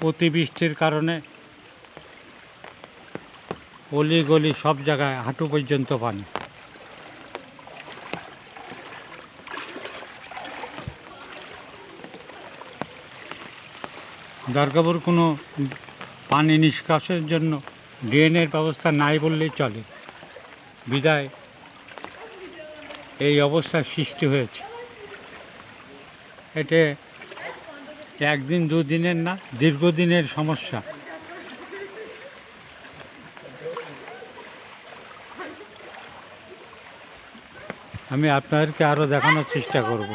অতিবৃষ্টির কারণে অলি গলি সব জায়গায় হাঁটু পর্যন্ত পানি। দুর্গাপুর কোনো পানি নিষ্কাশনের জন্য ড্রেনের ব্যবস্থা নাই বললেই চলে, বিধায় এই অবস্থার সৃষ্টি হয়েছে। এতে একদিন দুদিনের না, দীর্ঘদিনের সমস্যা। আমি আপনাদেরকে আরও দেখানোর চেষ্টা করব।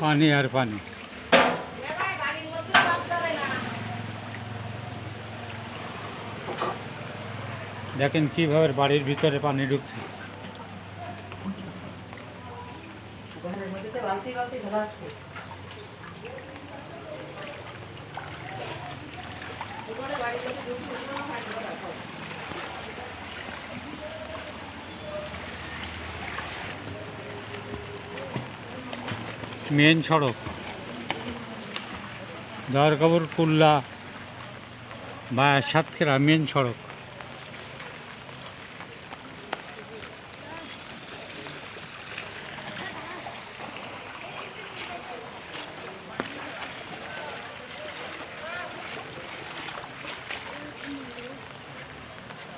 পানি আর পানি। দেখেন কিভাবে বাড়ির ভিতরে পানি ঢুকছে। মেন সড়ক দুর্গাপুর কুল্লা বা সাতক্ষীরা মেন সড়ক।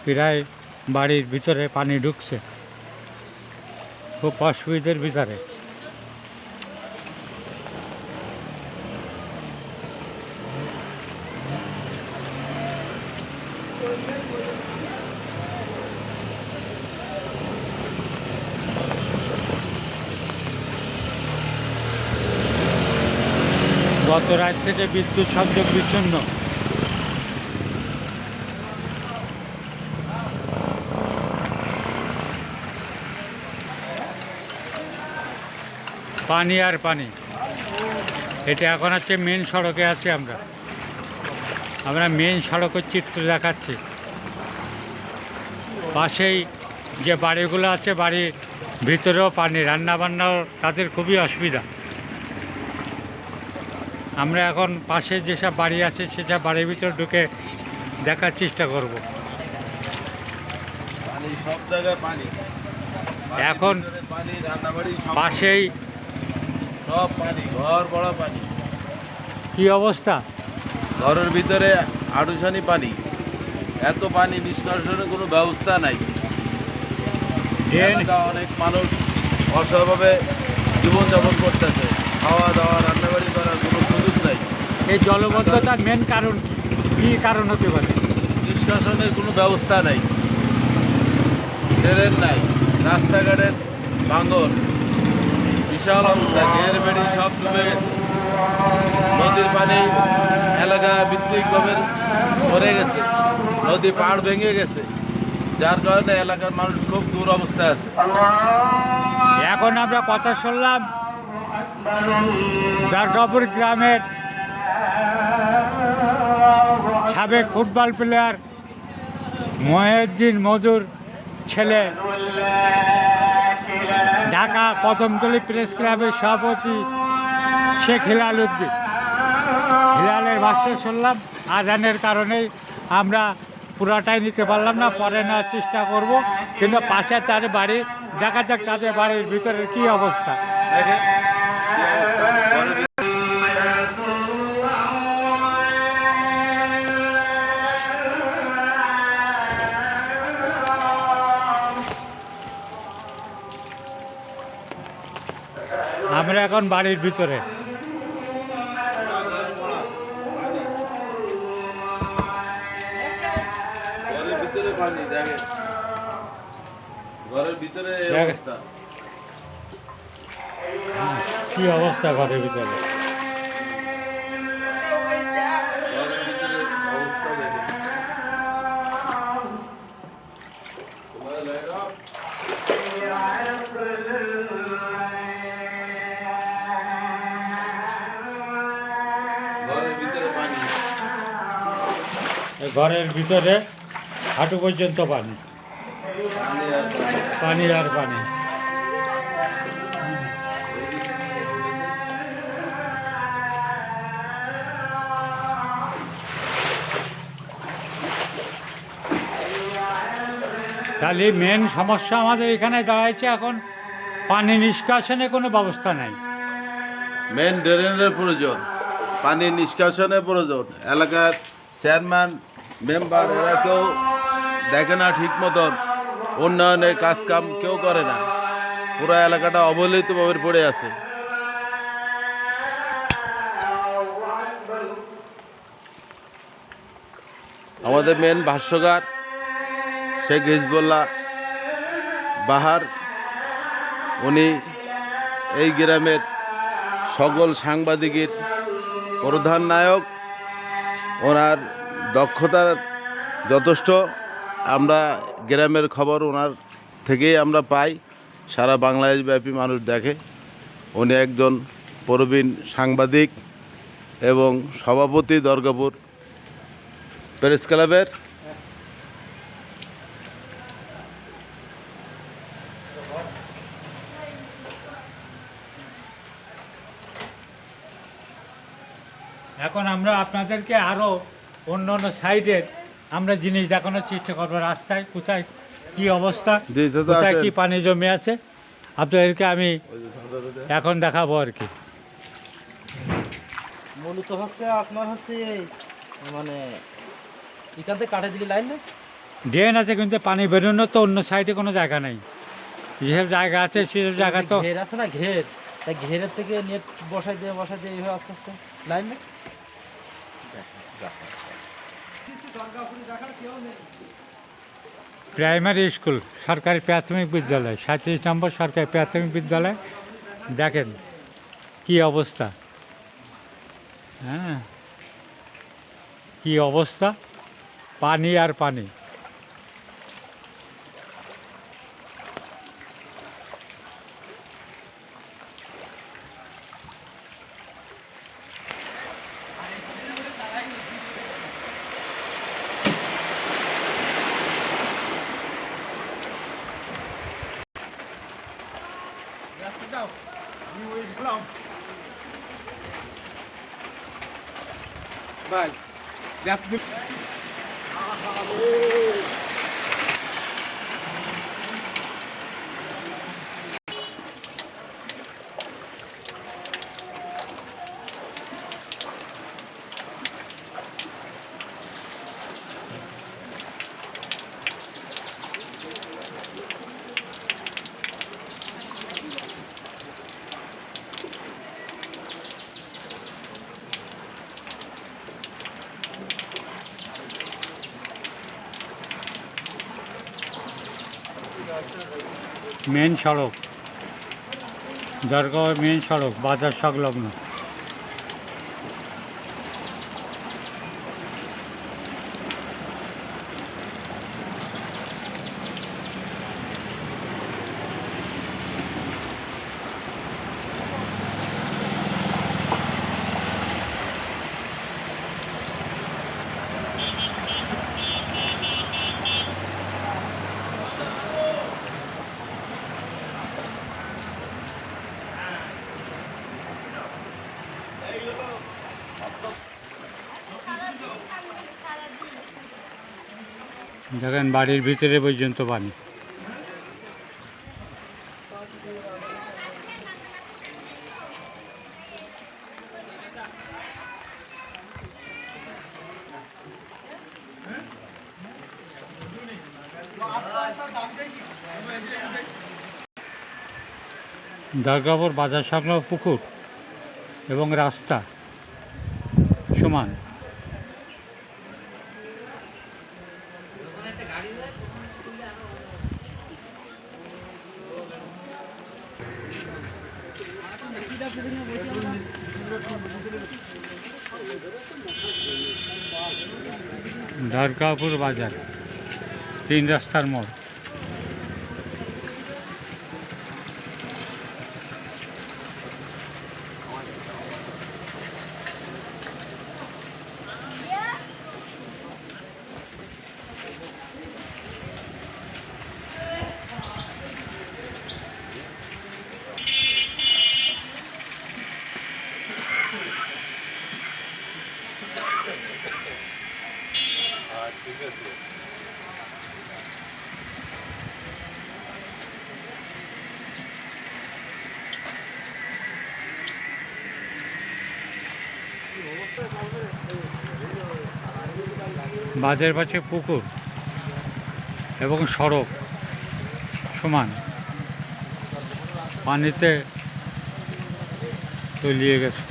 প্রায় বাড়ির ভিতরে পানি ঢুকছে, খুব অসুবিধার ভিতরে। গত রাত থেকে বিদ্যুৎ সংযোগ বিচ্ছিন্ন। পানি আর পানি। এটা এখন হচ্ছে মেন সড়কে আছে। আমরা মেন সড়কের চিত্র দেখাচ্ছি। পাশেই যে বাড়িগুলো আছে, বাড়ির ভিতরেও পানি, রান্নাবান্নাও তাদের খুবই অসুবিধা। আমরা এখন পাশে যেসব বাড়ি আছে সেসব বাড়ির ভিতরে ঢুকে দেখার চেষ্টা করব। সব জায়গায় পানি, এখন পাশেই সব পানি, ঘর বড় পানি। কি অবস্থা? ঘরের ভিতরে আড়ুসানি পানি, এত পানি নিষ্কাশনের কোনো ব্যবস্থা নাই। অনেক মানুষ অসহায়ভাবে জীবনযাপন করতেছে, খাওয়া দাওয়া রান্নাবাড়ি করার কোনো সুযোগ নাই। এই জলবদ্ধতার মেন কারণ কি কারণ হতে পারে? নিষ্কাশনের কোনো ব্যবস্থা নাই, ট্রেন নাই, রাস্তাঘাটের ভাঙন, বিশাল অবস্থা, ঘের বেড়ি সব ডুবে গেছে। নদীর পানি এলাকা ভিত্তিকভাবে ভরে গেছে, নদী পাড় ভেঙে গেছে, যার কারণে এলাকার মানুষ খুব দুরবস্থায় আছে। এখন আমরা কথা শুনলাম দুর্গাপুর গ্রামের সাবেক ফুটবল প্লেয়ার মহিউদ্দিন মজুর ছেলে, ঢাকা কদমতলী প্রেস ক্লাবের সভাপতি শেখ হিলাল উদ্দিন। হিলালের ভাষ্য শুনলাম। আজানের কারণেই আমরা পুরাটাই নিতে পারলাম না, পরে নেওয়ার চেষ্টা করব। কিন্তু পাশে তাদের বাড়ি, দেখা যাক তাদের বাড়ির ভিতরে কি অবস্থা। আমরা এখন বাড়ির ভিতরে। ঘরের ভিতরে কি অবস্থা ঘরের ভিতরে? অবস্থা দেখেন। এই ঘরের ভিতরে হাঁটু পর্যন্ত পানি, পানি আর পানি। তাহলে মেন সমস্যা আমাদের এখানে দাঁড়াইছে এখন পানি নিষ্কাশনে কোনো ব্যবস্থা নাই। মেন ড্রেনের প্রয়োজন, পানি নিষ্কাশনের প্রয়োজন। এলাকার চেয়ারম্যান মেম্বার এরা কেউ দেখে না ঠিক মতন, উন্নয়নের কাজ কাম কেউ করে না, পুরো এলাকাটা অবহেলিতভাবে পড়ে আছে। আমাদের মেন ভাষ্যকার শেখ হিজবুল্লাহ বাহার, উনি এই গ্রামের সকল সাংবাদিকের প্রধান নায়ক। ওনার দক্ষতার যথেষ্ট, আমরা গ্রামের খবর ওনার থেকেই আমরা পাই, সারা বাংলাদেশব্যাপী মানুষ দেখে। উনি একজন প্রবীণ সাংবাদিক এবং সভাপতি দুর্গাপুর প্রেস ক্লাবের। এখন আমরা আপনাদেরকে আরও অন্য অন্য সাইডের আমরা জিনিস দেখানোর চেষ্টা করবো, রাস্তায় কোথায় কি অবস্থা, জি, দাদা, কোথায় আসেন। কি পানি জমে আছে আপনাদেরকে আমি এখন দেখাবো আর কি। মূলত হচ্ছে আপনার হচ্ছে এই মানে এখান থেকে কাটে দিকে লাইন না, ড্রেন আছে কিন্তু পানি বেরোনোর তো অন্য সাইডে কোনো জায়গা নেই। যেসব জায়গা আছে সেসব জায়গা তো ঘের আছে না, ঘের, তাই ঘেরের থেকে নেট বসাই দিয়ে এইভাবে আস্তে আস্তে লাইন না। প্রাইমারি স্কুল, সরকারি প্রাথমিক বিদ্যালয়, 37 নম্বর সরকারি প্রাথমিক বিদ্যালয়। দেখেন কি অবস্থা, হ্যাঁ কি অবস্থা, পানি আর পানি। ভাই মেন সড়ক, দরগাঁও মেন সড়ক, বাজার সংলগ্ন। দেখেন বাড়ির ভিতরে পর্যন্ত পানি। দুর্গাপুর বাজার সংলগ্ন পুকুর এবং রাস্তা সমান। দুর্গাপুর বাজার, 3 রাস্তার মোড়। ঠিক আছে। বাঁধের পাশে পুকুর এবং সড়ক সমান পানিতে তলিয়ে গেছে।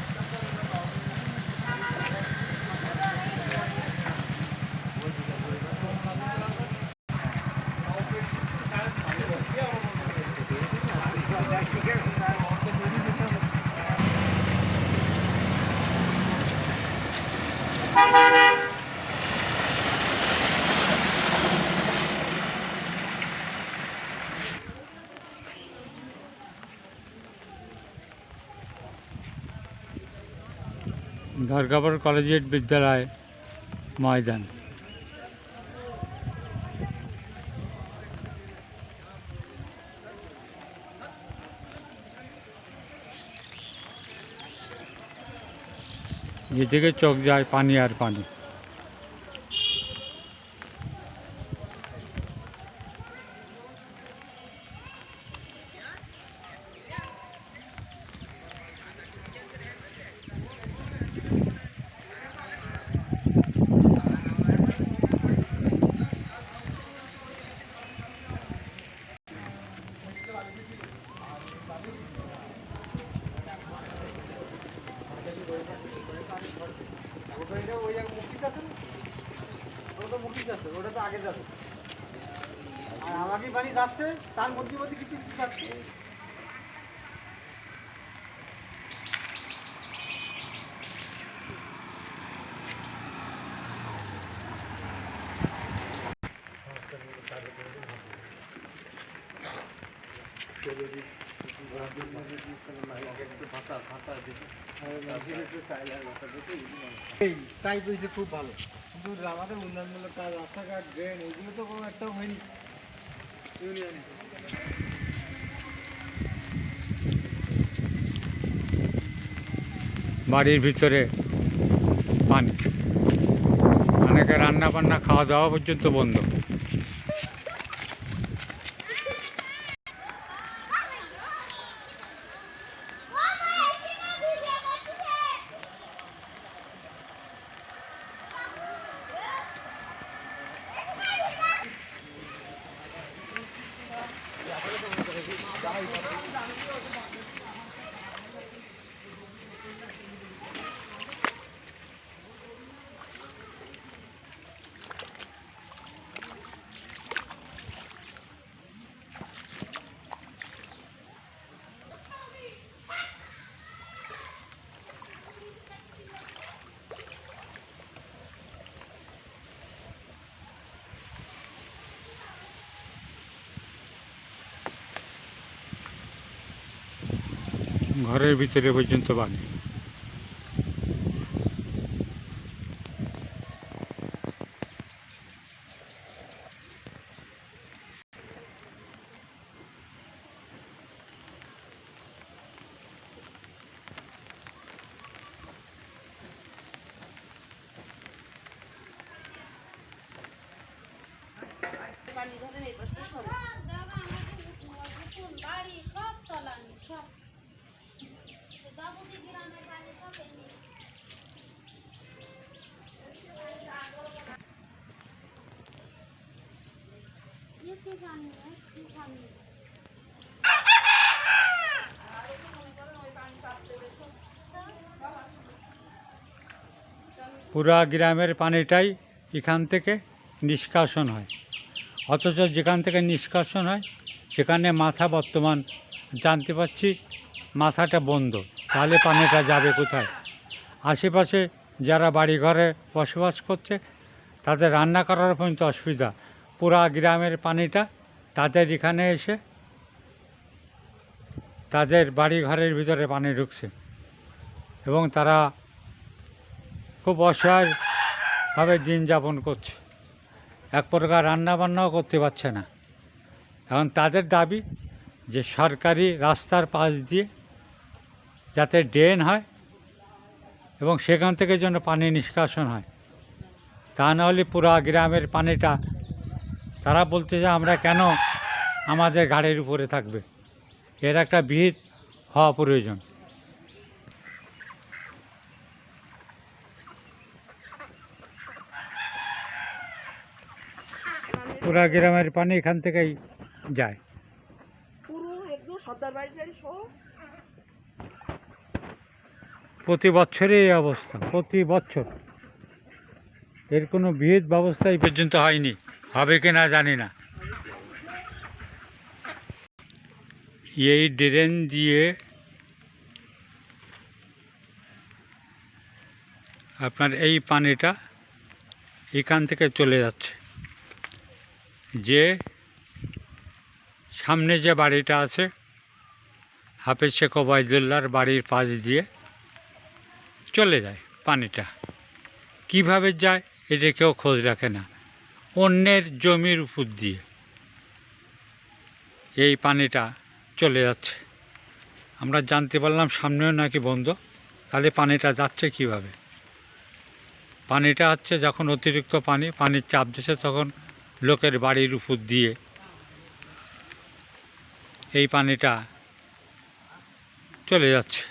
দরগাপুর কলেজিয়েট বিদ্যালয় ময়দান। যেদিকে চোখ যায় পানি আর পানি। ওটা তো আগে যাবে আর আমাকে পানি যাচ্ছে তার মধ্যে মধ্যে কিছু কিছু যাচ্ছে। তাই বলছে খুব ভালো, কিন্তু আমাদের উন্নয়নমূলক কাজ রাস্তাঘাট ড্রেন এইগুলো তো কোনো একটাও হয়নি ইউনিয়নে। বাড়ির ভিতরে পানি, অনেকে রান্না বান্না খাওয়া দাওয়া পর্যন্ত বন্ধ। ঘরের ভিতরে পর্যন্ত পানি। পুরা গ্রামের পানিটাই এখান থেকে নিষ্কাশন হয়, অথচ যেখান থেকে নিষ্কাশন হয় সেখানে মাথা বর্তমান জানতে পারছি মাথাটা বন্ধ। তাহলে পানিটা যাবে কোথায়? আশেপাশে যারা বাড়ি ঘরে বসবাস করছে তাদের রান্না করার পর্যন্ত অসুবিধা। পুরা গ্রামের পানিটা তাদের এখানে এসে তাদের বাড়ি ঘরের ভিতরে পানি ঢুকছে এবং তারা খুব অসহায়ভাবে দিন যাপন করছে। এক প্রকার রান্না বান্নাও করতে পারছে না। এখন তাদের দাবি যে সরকারি রাস্তার পাশ দিয়ে যাতে ড্রেন হয় এবং সেখান থেকে যেন পানি নিষ্কাশন হয়। তা নাহলে পুরো গ্রামের পানিটা তারা বলতে যে আমরা কেন আমাদের ঘাড়ের উপরে থাকবে, এর একটা বিহিত হওয়া প্রয়োজন। পুরা গ্রামের পানি এখান থেকেই যায়। পুরো একদম সর্দার বাড়ি সহ প্রতি বছরই এই অবস্থা, প্রতি বছর। এর কোনো বিহিত ব্যবস্থা এই পর্যন্ত হয়নি, হবে কি না জানি না। এই ড্রেন দিয়ে আপনার এই পানিটা এখান থেকে চলে যাচ্ছে, যে সামনে যে বাড়িটা আছে হাফেজ শেখ ওবায়দুল্লাহর বাড়ির পাশ দিয়ে চলে যায় পানিটা। কিভাবে যায় এটা কেউ খোঁজ রাখে না। অন্যের জমির উপর দিয়ে এই পানিটা চলে যাচ্ছে। আমরা জানতে পারলাম সামনেও নাকি বন্ধ, তাহলে পানিটা যাচ্ছে কিভাবে? পানিটা হচ্ছে যখন অতিরিক্ত পানির চাপ দিচ্ছে তখন লোকের বাড়ির উপর দিয়ে এই পানিটা চলে যাচ্ছে।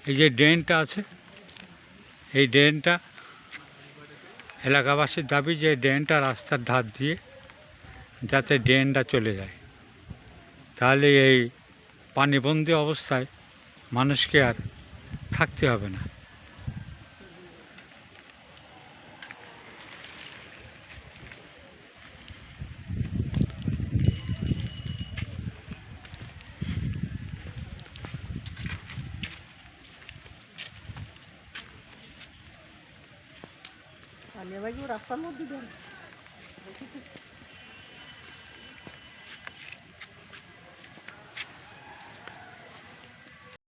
এই যে ড্রেনটা আছে, এই ড্রেনটা এলাকাবাসীর দাবি যে ড্রেনটা রাস্তার ধার দিয়ে যাতে ড্রেনটা চলে যায়, তাহলে এই পানিবন্দী অবস্থায় মানুষকে আর থাকতে হবে না। রাস্তার মধ্যে